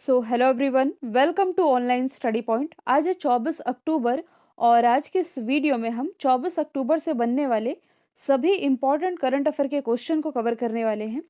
Hello everyone, welcome to online study point. आज है 24 अक्टूबर और आज के इस वीडियो में हम 24 अक्टूबर से बनने वाले सभी इम्पॉर्टेंट करंट अफेयर के क्वेश्चन को कवर करने वाले हैं।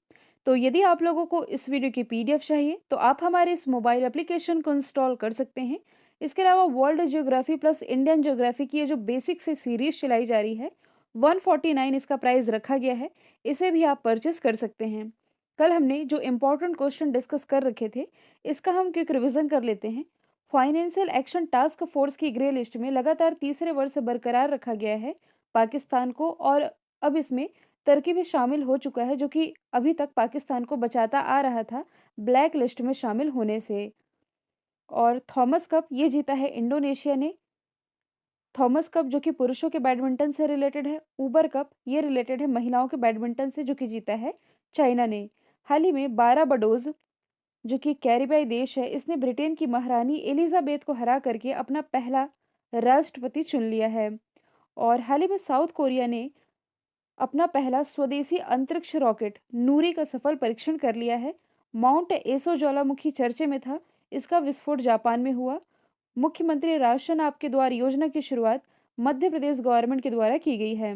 तो यदि आप लोगों को इस वीडियो की पीडीएफ चाहिए तो आप हमारे इस मोबाइल एप्लीकेशन को इंस्टॉल कर सकते हैं। इसके अलावा world geography plus Indian geography की ये जो बेसिक से सीरीज चलाई जा रही है, 149 इसका प्राइस रखा गया है। इसे भी आप परचेस कर सकते हैं। कल हमने जो इम्पोर्टेंट क्वेश्चन डिस्कस कर रखे थे, इसका हम क्विक रिवीजन कर लेते हैं। फाइनेंशियल एक्शन टास्क फोर्स की ग्रे लिस्ट में लगातार तीसरे वर्ष बरकरार रखा गया है पाकिस्तान को, और अब इसमें तुर्की भी शामिल हो चुका है, जो कि अभी तक पाकिस्तान को बचाता आ रहा था ब्लैक लिस्ट में शामिल होने से। और थॉमस कप ये जीता है इंडोनेशिया ने। थॉमस कप जो कि पुरुषों के बैडमिंटन से रिलेटेड है। उबर कप ये रिलेटेड है महिलाओं के बैडमिंटन से, जो कि जीता है चाइना ने। हाल ही में बाराबाडोज जो कि कैरिबियाई देश है, इसने ब्रिटेन की महारानी एलिजाबेथ को हरा करके अपना पहला राष्ट्रपति चुन लिया है। और हाल ही में साउथ कोरिया ने अपना पहला स्वदेशी अंतरिक्ष रॉकेट नूरी का सफल परीक्षण कर लिया है। माउंट एसो ज्वालामुखी चर्चे में था, इसका विस्फोट जापान में हुआ। मुख्यमंत्री राशन आपके द्वार योजना की शुरुआत मध्य प्रदेश गवर्नमेंट के द्वारा की गई है।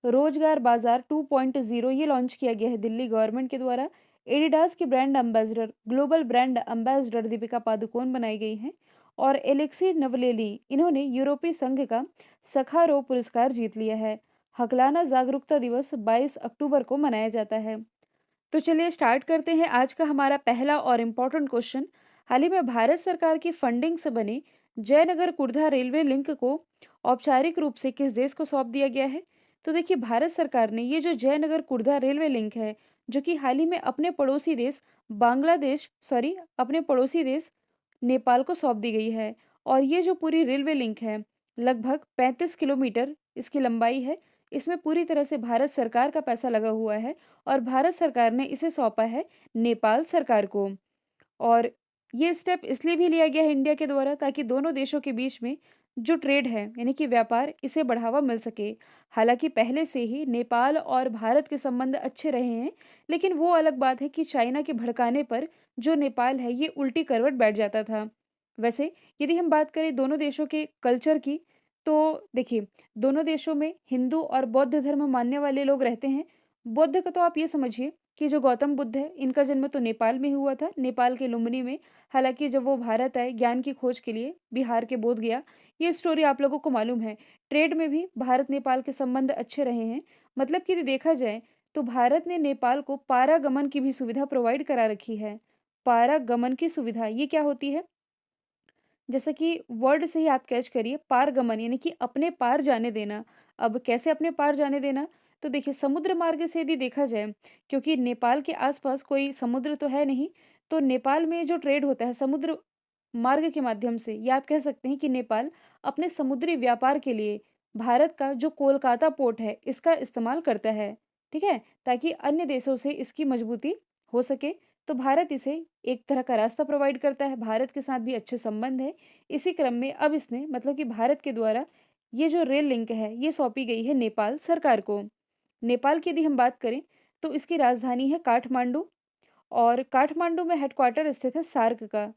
रोजगार बाजार 2.0 ये लॉन्च किया गया है दिल्ली गवर्नमेंट के द्वारा। एडिडास की brand ambassador, global brand ambassador Deepika Padukone बनाई गई हैं। और एलेक्सी नवलेली इन्होंने यूरोपीय संघ का सखारोव पुरस्कार जीत लिया है। हकलाना जागरूकता दिवस 22 अक्टूबर को मनाया जाता है। तो चलिए स्टार्ट करते हैं आज का हमारा पहला और इम्पोर्टेंट क्वेश्चन। हाल ही में भारत सरकार की फंडिंग से बने जयनगर कुर्धा रेलवे लिंक को औपचारिक रूप से किस देश को सौंप दिया गया है? तो देखिए, भारत सरकार ने ये जो जयनगर कुर्धा रेलवे लिंक है, जो कि हाल ही में अपने पड़ोसी देश अपने पड़ोसी देश नेपाल को सौंप दी गई है। और ये जो पूरी रेलवे लिंक है, लगभग 35 किलोमीटर इसकी लंबाई है। इसमें पूरी तरह से भारत सरकार का पैसा लगा हुआ है और भारत सरकार ने इसे सौंपा है नेपाल सरकार को। और ये स्टेप इसलिए भी लिया गया है इंडिया के द्वारा, ताकि दोनों देशों के बीच में जो ट्रेड है, यानी कि व्यापार, इसे बढ़ावा मिल सके। हालांकि पहले से ही नेपाल और भारत के संबंध अच्छे रहे हैं, लेकिन वो अलग बात है कि चाइना के भड़काने पर जो नेपाल है ये उल्टी करवट बैठ जाता था। वैसे यदि हम बात करें दोनों देशों के कल्चर की, तो देखिए, दोनों देशों में हिंदू और बौद्ध धर्म मानने वाले लोग रहते हैं। बौद्ध का तो आप ये समझिए कि जो गौतम बुद्ध है, इनका जन्म तो नेपाल में हुआ था, नेपाल के लुम्बिनी में। हालांकि जब वो भारत आए ज्ञान की खोज के लिए, बिहार के बोध गया, ये स्टोरी आप लोगों को मालूम है। ट्रेड में भी भारत नेपाल के संबंध अच्छे रहे हैं। मतलब कि यदि देखा जाए तो भारत ने नेपाल को पारागमन की भी सुविधा प्रोवाइड करा रखी है। पारागमन की सुविधा ये क्या होती है? जैसा कि वर्ड से ही आप कैच करिए, पारगमन यानी कि अपने पार जाने देना। अब कैसे अपने पार जाने देना? तो देखिए, समुद्र मार्ग से यदि देखा जाए, क्योंकि नेपाल के आसपास कोई समुद्र तो है नहीं, तो नेपाल में जो ट्रेड होता है समुद्र मार्ग के माध्यम से, या आप कह सकते हैं कि नेपाल अपने समुद्री व्यापार के लिए भारत का जो कोलकाता पोर्ट है इसका इस्तेमाल करता है। ठीक है, ताकि अन्य देशों से इसकी मजबूती हो सके। तो भारत इसे एक तरह का रास्ता प्रोवाइड करता है, भारत के साथ भी अच्छे संबंध है। इसी क्रम में अब इसने, मतलब कि भारत के द्वारा ये जो रेल लिंक है ये सौंपी गई है नेपाल सरकार को। नेपाल की यदि हम बात करें तो इसकी राजधानी है काठमांडू, और काठमांडू में हेडक्वार्टर स्थित है सार्क का।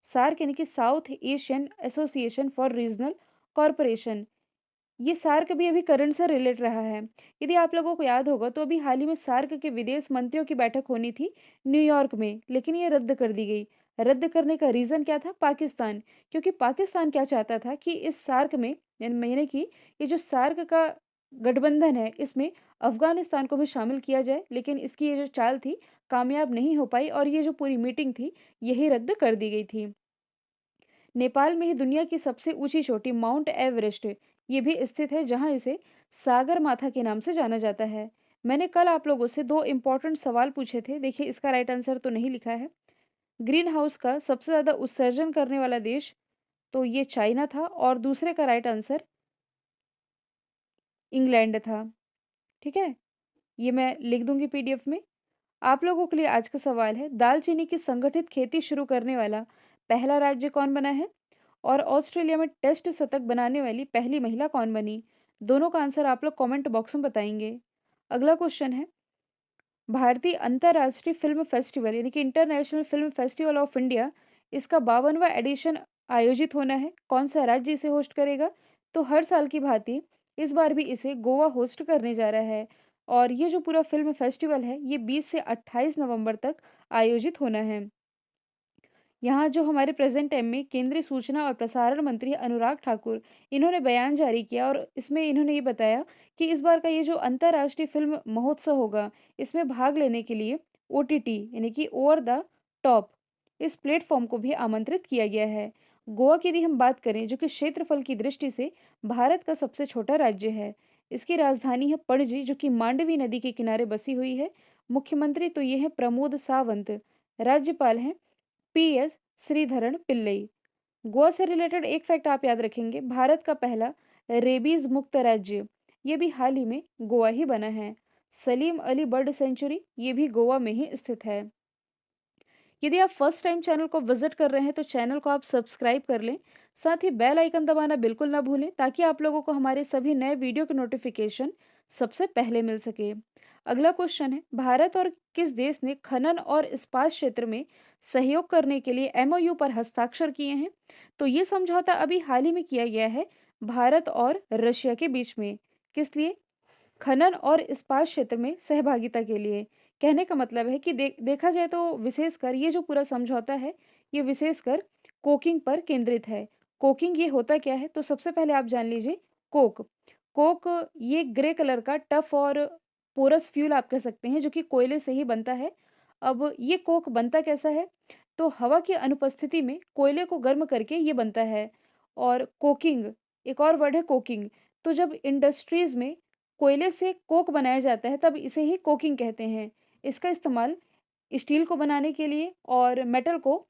सार्क यानी कि south Asian association for regional corporation. ये सार्क भी अभी करंट से रिलेट रहा है। यदि आप लोगों को याद होगा तो अभी हाल ही में सार्क के विदेश मंत्रियों की बैठक होनी थी न्यूयॉर्क में, लेकिन ये रद्द कर दी गई। रद्द करने का रीज़न क्या था? पाकिस्तान। क्योंकि पाकिस्तान क्या चाहता था कि इस सार्क में, यानी कि ये जो सार्क का गठबंधन है, इसमें अफगानिस्तान को भी शामिल किया जाए, लेकिन इसकी ये जो चाल थी कामयाब नहीं हो पाई और ये जो पूरी मीटिंग थी यही रद्द कर दी गई थी। नेपाल में ही दुनिया की सबसे ऊंची चोटी माउंट एवरेस्ट ये भी स्थित है, जहां इसे सागर माथा के नाम से जाना जाता है। मैंने कल आप लोगों से दो इम्पोर्टेंट सवाल पूछे थे, देखिए इसका राइट आंसर तो नहीं लिखा है। ग्रीन हाउस का सबसे ज्यादा उत्सर्जन करने वाला देश, तो ये चाइना था, और दूसरे का राइट आंसर इंग्लैंड था। ठीक है, ये मैं लिख दूंगी पीडीएफ में। आप लोगों के लिए आज का सवाल है, दालचीनी की संगठित खेती शुरू करने वाला पहला राज्य कौन बना है? और ऑस्ट्रेलिया में टेस्ट शतक बनाने वाली पहली महिला कौन बनी? दोनों का आंसर आप लोग कमेंट बॉक्स में बताएंगे। अगला क्वेश्चन है, भारतीय अंतर्राष्ट्रीय फ़िल्म फेस्टिवल यानी कि international film festival of India, इसका 52वां एडिशन आयोजित होना है। कौन-सा राज्य इसे होस्ट करेगा? तो हर साल की भाँति इस बार भी इसे गोवा होस्ट करने जा रहा है और ये जो पूरा फ़िल्म फेस्टिवल है, ये 20 से 28 नवंबर तक आयोजित होना है। यहाँ जो हमारे प्रेजेंट टाइम में केंद्रीय सूचना और प्रसारण मंत्री अनुराग ठाकुर, इन्होंने बयान जारी किया और इसमें इन्होंने ये बताया कि इस बार का ये जो अंतर्राष्ट्रीय फिल्म महोत्सव होगा, इसमें भाग लेने के लिए ओटीटी यानी कि ओवर द टॉप इस प्लेटफॉर्म को भी आमंत्रित किया गया है। गोवा की यदि हम बात करें, जो कि क्षेत्रफल की दृष्टि से भारत का सबसे छोटा राज्य है, इसकी राजधानी है पणजी, जो कि मांडवी नदी के किनारे बसी हुई है। मुख्यमंत्री तो ये है प्रमोद सावंत, राज्यपाल हैं पीएस श्रीधरन पिल्लई। गोवा से रिलेटेड एक फैक्ट आप याद रखेंगे, भारत का पहला रेबीज मुक्त राज्य ये भी हाल ही में गोवा ही बना है। सलीम अली बर्ड सेंचुरी ये भी गोवा में ही स्थित है। यदि आप फर्स्ट टाइम चैनल को विजिट कर रहे हैं तो चैनल को आप सब्सक्राइब कर लें, साथ ही बेल आइकन दबाना बिल्कुल ना भूलें ताकि आप लोगों को हमारे सभी नए वीडियो के नोटिफिकेशन सबसे पहले मिल सके। अगला क्वेश्चन है, भारत और किस देश ने खनन और इस्पात क्षेत्र में सहयोग करने के लिए एमओयू पर हस्ताक्षर किए हैं? तो ये समझौता अभी हाल ही में किया गया है भारत और रशिया के बीच में। किस लिए? खनन और इस्पात क्षेत्र में सहभागिता के लिए। कहने का मतलब है कि देखा जाए तो विशेषकर ये जो पूरा समझौता है, ये विशेषकर कोकिंग पर केंद्रित है। कोकिंग ये होता क्या है? तो सबसे पहले आप जान लीजिए कोक। कोक ये ग्रे कलर का टफ और पोरस फ्यूल आप कह सकते हैं, जो कि कोयले से ही बनता है। अब ये कोक बनता कैसा है? तो हवा की अनुपस्थिति में कोयले को गर्म करके ये बनता है। और कोकिंग, एक और वर्ड है कोकिंग। तो जब इंडस्ट्रीज़ में कोयले से कोक बनाया जाता है तब इसे ही कोकिंग कहते हैं। इसका इस्तेमाल स्टील को बनाने के लिए और मेटल को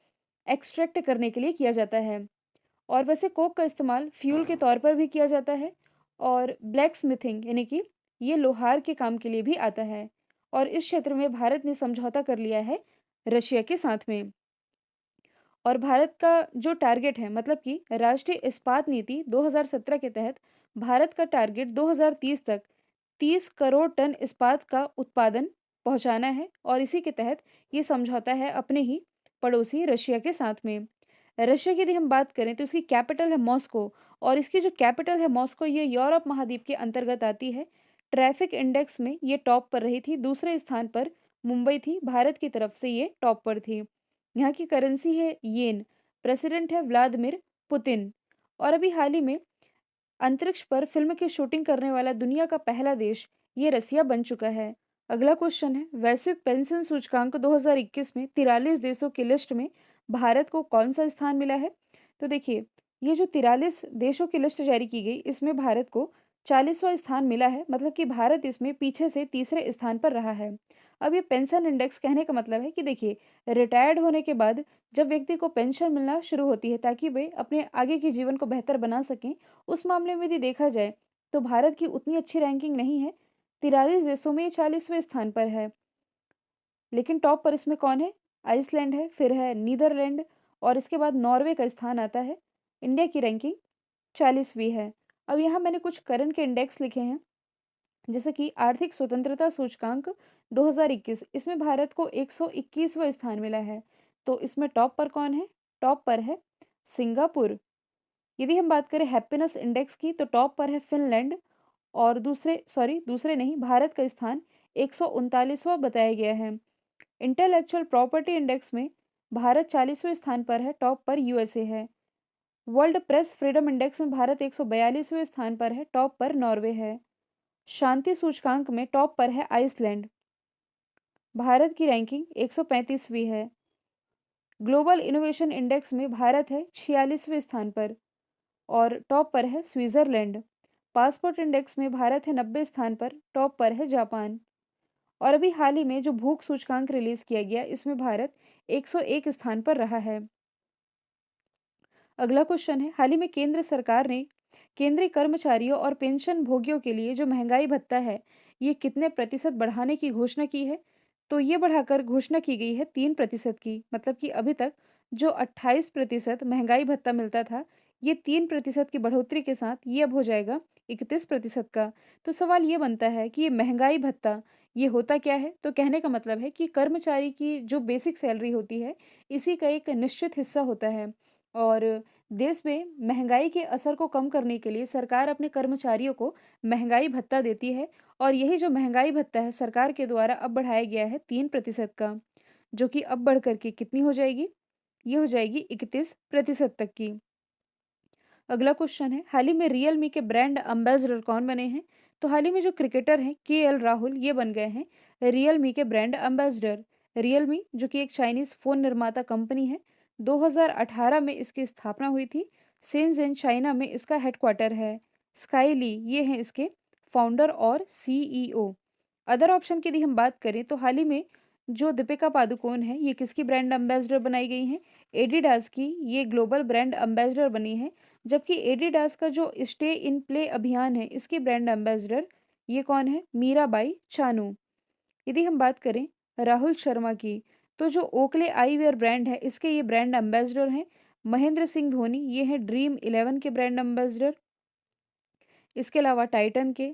एक्सट्रैक्ट करने के लिए किया जाता है। और वैसे कोक का इस्तेमाल फ्यूल के तौर पर भी किया जाता है और ब्लैक स्मिथिंग यानी कि ये लोहार के काम के लिए भी आता है। और इस क्षेत्र में भारत ने समझौता कर लिया है रशिया के साथ में। और भारत का जो टारगेट है, मतलब कि राष्ट्रीय इस्पात नीति 2017 के तहत भारत का टारगेट 2030 तक 30 करोड़ टन इस्पात का उत्पादन पहुंचाना है और इसी के तहत ये समझौता है अपने ही पड़ोसी रशिया के साथ में। रशिया की यदि हम बात करें तो इसकी कैपिटल है मॉस्को और इसकी जो कैपिटल है मॉस्को, ये यूरोप महाद्वीप के अंतर्गत आती है। ट्रैफिक इंडेक्स में ये टॉप पर रही थी, दूसरे स्थान पर मुंबई थी, भारत की तरफ से ये टॉप पर थी। यहाँ की करेंसी है येन, प्रेसिडेंट है व्लादिमीर पुतिन। और अभी हाल ही में अंतरिक्ष पर फिल्म की शूटिंग करने वाला दुनिया का पहला देश ये रसिया बन चुका है। अगला क्वेश्चन है, वैश्विक पेंशन सूचकांक 2021 में 43 देशों की लिस्ट में भारत को कौन सा स्थान मिला है? तो देखिए, ये जो 43 देशों की लिस्ट जारी की गई, इसमें भारत को 40वां स्थान मिला है, मतलब कि भारत इसमें पीछे से तीसरे स्थान पर रहा है। अब ये पेंशन इंडेक्स कहने का मतलब है कि देखिए, रिटायर्ड होने के बाद जब व्यक्ति को पेंशन मिलना शुरू होती है ताकि वे अपने आगे के जीवन को बेहतर बना सकें, उस मामले में यदि देखा जाए तो भारत की उतनी अच्छी रैंकिंग नहीं है। 43 देशों में ये 40वें स्थान पर है। लेकिन टॉप पर इसमें कौन है? आइसलैंड है, फिर है नीदरलैंड और इसके बाद नॉर्वे का स्थान आता है। इंडिया की रैंकिंग 40वीं है। अब यहाँ मैंने कुछ करंट के इंडेक्स लिखे हैं, जैसे कि आर्थिक स्वतंत्रता सूचकांक 2021, इसमें भारत को 121वां स्थान मिला है। तो इसमें टॉप पर कौन है? टॉप पर है सिंगापुर। यदि हम बात करें हैप्पीनेस इंडेक्स की तो टॉप पर है फिनलैंड और दूसरे नहीं, भारत का स्थान 139वां बताया गया है। इंटेलेक्चुअल प्रॉपर्टी इंडेक्स में भारत 40वें स्थान पर है, टॉप पर यूएसए है। वर्ल्ड प्रेस फ्रीडम इंडेक्स में भारत 142वें स्थान पर है, टॉप पर नॉर्वे है। शांति सूचकांक में टॉप पर है आइसलैंड। भारत की रैंकिंग 135वीं है। ग्लोबल इनोवेशन इंडेक्स में भारत है 46वें स्थान पर और टॉप पर है स्विट्जरलैंड। पासपोर्ट इंडेक्स में भारत है 90 स्थान पर, टॉप पर है जापान। और अभी हाल ही में जो भूख सूचकांक रिलीज किया गया, इसमें भारत 101 स्थान पर रहा है। अगला क्वेश्चन है, हाल ही में केंद्र सरकार ने केंद्रीय कर्मचारियों और पेंशन भोगियों के लिए जो महंगाई भत्ता है, ये कितने प्रतिशत बढ़ाने की घोषणा की है? तो ये बढ़ाकर घोषणा की गई है 3% की, मतलब कि अभी तक जो 28% महंगाई भत्ता मिलता था, ये 3% की बढ़ोतरी के साथ ये अब हो जाएगा 31% का। तो सवाल ये बनता है कि ये महंगाई भत्ता ये होता क्या है? तो कहने का मतलब है कि कर्मचारी की जो बेसिक सैलरी होती है, इसी का एक निश्चित हिस्सा होता है और देश में महँगाई के असर को कम करने के लिए सरकार अपने कर्मचारियों को महँगाई भत्ता देती है और यही जो महँगाई भत्ता है, सरकार के द्वारा अब बढ़ाया गया है 3% का, जो कि अब बढ़ कर के कितनी हो जाएगी? ये हो जाएगी 31% तक की। अगला क्वेश्चन है, हाल ही में रियलमी के ब्रांड एम्बेसडर कौन बने हैं? तो हाल ही में जो क्रिकेटर हैं केएल राहुल ये बन गए हैं रियलमी के ब्रांड एम्बेसडर। रियलमी जो कि एक चाइनीज फ़ोन निर्माता कंपनी है, 2018 में इसकी स्थापना हुई थी। शेंज़ेन चाइना में इसका हेडक्वार्टर है। स्काई ली ये हैं इसके फाउंडर और सीईओ। अदर ऑप्शन की यदि हम बात करें तो हाल ही में जो दीपिका पादुकोण है ये किसकी ब्रांड एम्बेसडर बनाई गई हैं? एडिडास की ये ग्लोबल ब्रांड एम्बेसडर बनी है। जबकि एडिडास का जो स्टे इन प्ले अभियान है इसकी ब्रांड एम्बेसडर ये कौन है? मीराबाई चानू। यदि हम बात करें राहुल शर्मा की, तो जो ओकले आईवेयर ब्रांड है इसके ये ब्रांड एम्बेसडर हैं महेंद्र सिंह धोनी। ये हैं ड्रीम 11 के ब्रांड एम्बेसडर। इसके अलावा टाइटन के,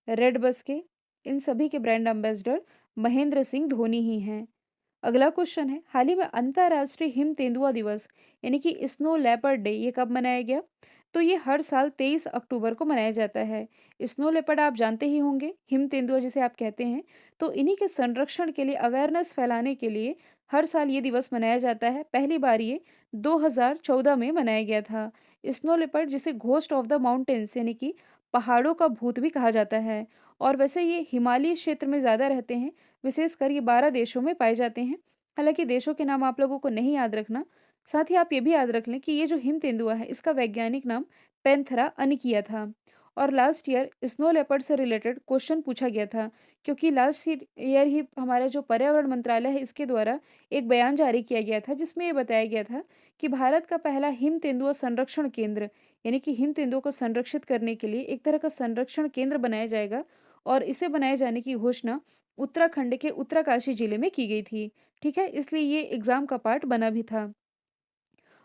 रेड बस के, इन सभी के ब्रांड एम्बेसडर महेंद्र सिंह धोनी ही हैं। अगला क्वेश्चन है, हाल ही में अंतर्राष्ट्रीय हिम तेंदुआ दिवस यानी कि स्नो लेपर्ड डे ये कब मनाया गया? तो ये हर साल 23 अक्टूबर को मनाया जाता है। स्नो लेपर्ड आप जानते ही होंगे, हिम तेंदुआ जिसे आप कहते हैं। तो इन्हीं के संरक्षण के लिए अवेयरनेस फैलाने के लिए हर साल ये दिवस मनाया जाता है। पहली बार ये 2014 में मनाया गया था। स्नो लेपर्ड जिसे घोस्ट ऑफ द माउंटेन्स यानी कि पहाड़ों का भूत भी कहा जाता है और वैसे ये हिमालयी क्षेत्र में ज़्यादा रहते हैं। विशेषकर ये 12 देशों में पाए जाते हैं। हालाँकि देशों के नाम आप लोगों को नहीं याद रखना। साथ ही आप ये भी याद रख लें कि ये जो हिम तेंदुआ है इसका वैज्ञानिक नाम पैंथेरा अनिकिया था। और लास्ट ईयर स्नो लेपर्ड से रिलेटेड क्वेश्चन पूछा गया था क्योंकि लास्ट ईयर ही हमारा जो पर्यावरण मंत्रालय है इसके द्वारा एक बयान जारी किया गया था जिसमें ये बताया गया था कि भारत का पहला हिम तेंदुआ संरक्षण केंद्र यानी कि हिम तेंदुओं को संरक्षित करने के लिए एक तरह का संरक्षण केंद्र बनाया जाएगा और इसे बनाए जाने की घोषणा उत्तराखंड के उत्तरकाशी जिले में की गई थी। ठीक है, इसलिए ये एग्जाम का पार्ट बना भी था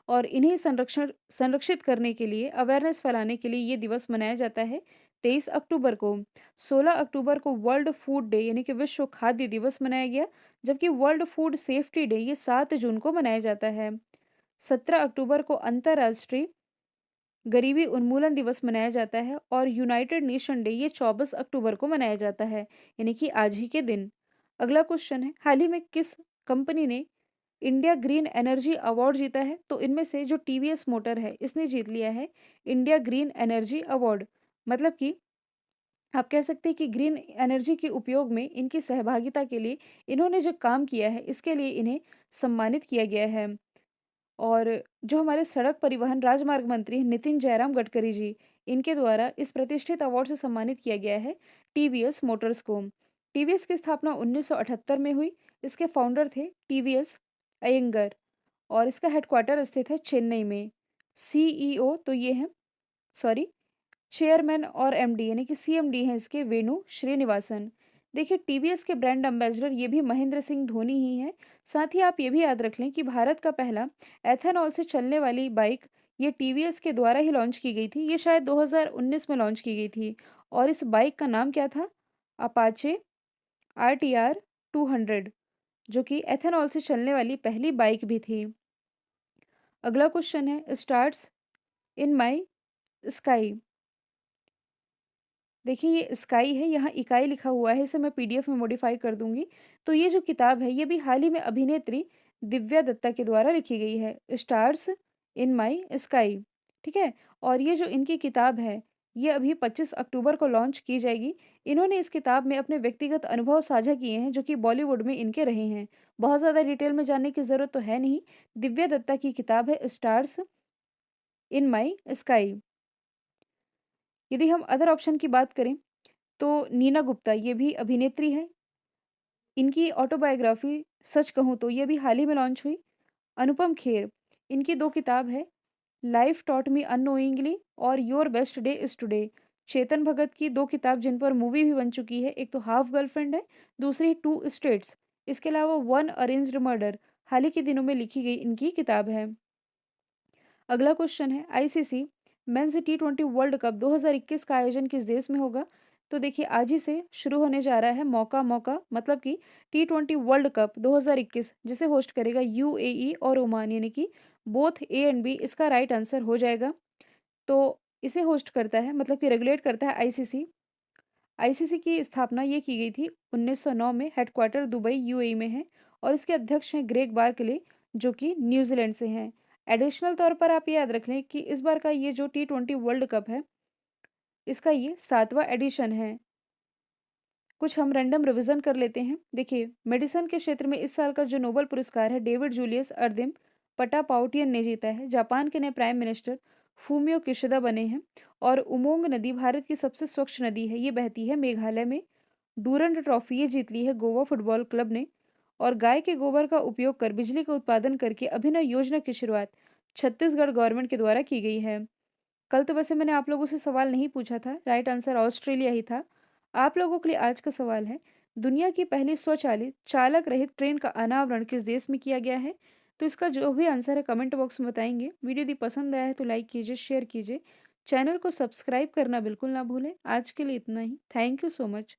और इन्हें संरक्षित करने के लिए अवेयरनेस फैलाने के लिए ये दिवस मनाया जाता है 23 अक्टूबर को। 16 अक्टूबर को वर्ल्ड फूड डे यानी कि विश्व खाद्य दिवस मनाया गया, जबकि वर्ल्ड फूड सेफ्टी डे ये 7 जून को मनाया जाता है। 17 अक्टूबर को अंतर्राष्ट्रीय गरीबी उन्मूलन दिवस मनाया जाता है और यूनाइटेड नेशन डे ये 24 अक्टूबर को मनाया जाता है, यानी कि आज ही के दिन। अगला क्वेश्चन है, हाल ही में किस कंपनी ने इंडिया ग्रीन एनर्जी अवार्ड जीता है? तो इनमें से जो टीवीएस मोटर है इसने जीत लिया है इंडिया ग्रीन एनर्जी अवार्ड। मतलब कि आप कह सकते हैं कि ग्रीन एनर्जी के उपयोग में इनकी सहभागिता के लिए इन्होंने जो काम किया है इसके लिए इन्हें सम्मानित किया गया है। और जो हमारे सड़क परिवहन राजमार्ग मंत्री हैं नितिन जयराम गडकरी जी, इनके द्वारा इस प्रतिष्ठित अवार्ड से सम्मानित किया गया है टीवीएस मोटर्स को। टीवीएस की स्थापना 1978 में हुई। इसके फाउंडर थे टीवीएस अयंगर और इसका हेडक्वार्टर स्थित है चेन्नई में। सीईओ तो ये हैं, सॉरी, चेयरमैन और एमडी यानी कि सीएमडी हैं इसके वेणु श्रीनिवासन। देखिए टीवीएस के ब्रांड एम्बेसडर ये भी महेंद्र सिंह धोनी ही हैं। साथ ही आप ये भी याद रख लें कि भारत का पहला एथेनॉल से चलने वाली बाइक ये टीवीएस के द्वारा ही लॉन्च की गई थी। ये शायद 2019 में लॉन्च की गई थी और इस बाइक का नाम क्या था? अपाचे आरटीआर 200, जो कि एथेनॉल से चलने वाली पहली बाइक भी थी। अगला क्वेश्चन है, स्टार्स इन माई स्काई। देखिए ये स्काई है, यहाँ इकाई लिखा हुआ है, इसे मैं पीडीएफ में मॉडिफाई कर दूंगी। तो ये जो किताब है ये भी हाल ही में अभिनेत्री दिव्या दत्ता के द्वारा लिखी गई है, स्टार्स इन माई स्काई। ठीक है, और ये जो इनकी किताब है ये अभी 25 अक्टूबर को लॉन्च की जाएगी। इन्होंने इस किताब में अपने व्यक्तिगत अनुभव साझा किए हैं जो कि बॉलीवुड में इनके रहे हैं। बहुत ज़्यादा डिटेल में जानने की ज़रूरत तो है नहीं। दिव्या दत्ता की किताब है स्टार्स इन माई स्काई। यदि हम अदर ऑप्शन की बात करें तो नीना गुप्ता ये भी अभिनेत्री है। इनकी ऑटोबायोग्राफी सच कहूँ तो ये भी हाल ही में लॉन्च हुई। अनुपम खेर, इनकी 2 किताब है, लाइफ टॉट मी अननोइंगली और your best day is today. Chetan Bhagat की 2 किताब जिन पर मूवी भी बन चुकी है, एक तो हाफ गर्लफ्रेंड है, दूसरी टू स्टेट्स। इसके अलावा वन अरेंज्ड मर्डर हाल ही के दिनों में लिखी गई इनकी किताब है। अगला क्वेश्चन है, आईसीसी मेंस टी20 वर्ल्ड कप 2021 का आयोजन किस देश में होगा? तो देखिए आज ही से शुरू होने जा रहा है मौका मौका मतलब कि टी20 वर्ल्ड कप 2021 जिसे होस्ट करेगा यूएई और ओमान यानी कि बोथ ए एंड बी इसका राइट आंसर हो जाएगा। तो इसे होस्ट करता है मतलब कि रेगुलेट करता है आईसीसी। आईसीसी की स्थापना ये की गई थी 1909 में, हेडक्वार्टर दुबई यूएई में है और इसके अध्यक्ष हैं ग्रेग बार्कले जो कि न्यूजीलैंड से हैं। एडिशनल तौर पर आप ये याद रख लें कि इस बार का ये जो टी20 वर्ल्ड कप है इसका ये 7वां एडिशन है। कुछ हम रैंडम रिवीजन कर लेते हैं। देखिए मेडिसिन के क्षेत्र में इस साल का जो नोबेल पुरस्कार है डेविड जूलियस अर्दिम पटापाउटियन ने जीता है। जापान के नए प्राइम मिनिस्टर फूमियो किशिदा बने हैं। और उमोंग नदी भारत की सबसे स्वच्छ नदी है, ये बहती है मेघालय में। डूरंड ट्रॉफी ये जीत ली है गोवा फुटबॉल क्लब ने। और गाय के गोबर का उपयोग कर बिजली का उत्पादन करके अभिनव योजना की शुरुआत छत्तीसगढ़ गवर्नमेंट के द्वारा की गई है। कल तो वैसे मैंने आप लोगों से सवाल नहीं पूछा था, राइट आंसर ऑस्ट्रेलिया ही था। आप लोगों के लिए आज का सवाल है, दुनिया की पहली स्वचालित चालक रहित ट्रेन का अनावरण किस देश में किया गया है? तो इसका जो भी आंसर है कमेंट बॉक्स में बताएंगे। वीडियो यदि पसंद आया है तो लाइक कीजिए, शेयर कीजिए। चैनल को सब्सक्राइब करना बिल्कुल ना भूलें। आज के लिए इतना ही। Thank you so much.